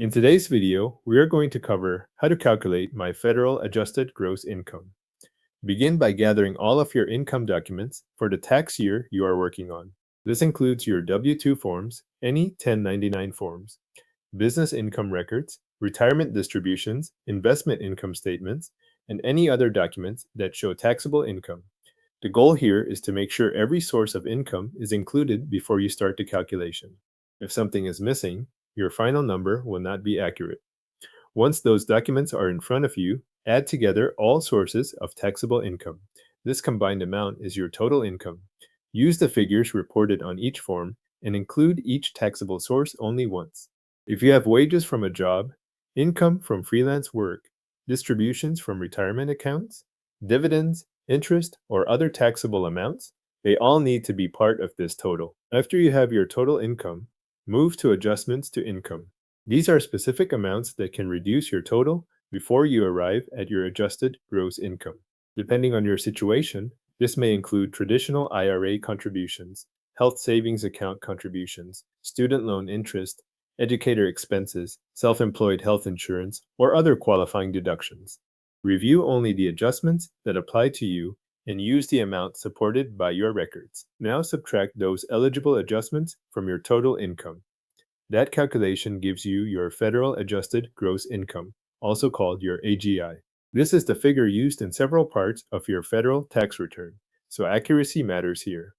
In today's video, we are going to cover how to calculate my federal adjusted gross income. Begin by gathering all of your income documents for the tax year you are working on. This includes your W-2 forms, any 1099 forms, business income records, retirement distributions, investment income statements, and any other documents that show taxable income. The goal here is to make sure every source of income is included before you start the calculation. If something is missing, your final number will not be accurate. Once those documents are in front of you, add together all sources of taxable income. This combined amount is your total income. Use the figures reported on each form and include each taxable source only once. If you have wages from a job, income from freelance work, distributions from retirement accounts, dividends, interest, or other taxable amounts, they all need to be part of this total. After you have your total income, move to adjustments to income. These are specific amounts that can reduce your total before you arrive at your adjusted gross income. Depending on your situation, this may include traditional IRA contributions, health savings account contributions, student loan interest, educator expenses, self-employed health insurance, or other qualifying deductions. Review only the adjustments that apply to you and use the amount supported by your records. Now subtract those eligible adjustments from your total income. That calculation gives you your federal adjusted gross income, also called your AGI. This is the figure used in several parts of your federal tax return, so accuracy matters here.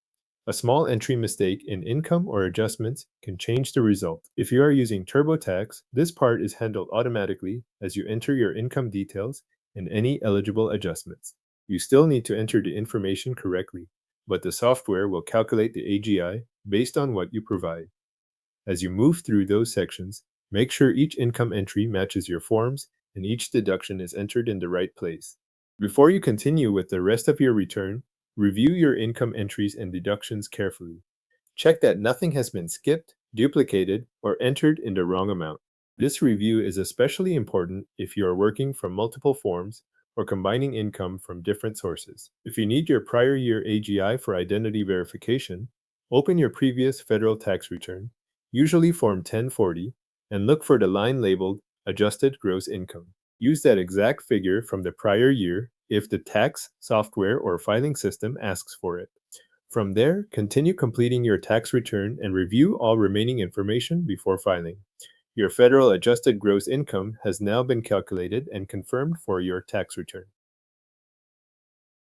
A small entry mistake in income or adjustments can change the result. If you are using TurboTax, this part is handled automatically as you enter your income details and any eligible adjustments. You still need to enter the information correctly, but the software will calculate the AGI based on what you provide. As you move through those sections, make sure each income entry matches your forms and each deduction is entered in the right place. Before you continue with the rest of your return, review your income entries and deductions carefully. Check that nothing has been skipped, duplicated, or entered in the wrong amount. This review is especially important if you are working from multiple forms or combining income from different sources. If you need your prior year AGI for identity verification, open your previous federal tax return, usually Form 1040, and look for the line labeled Adjusted Gross Income. Use that exact figure from the prior year if the tax, software, or filing system asks for it. From there, continue completing your tax return and review all remaining information before filing. Your federal adjusted gross income has now been calculated and confirmed for your tax return.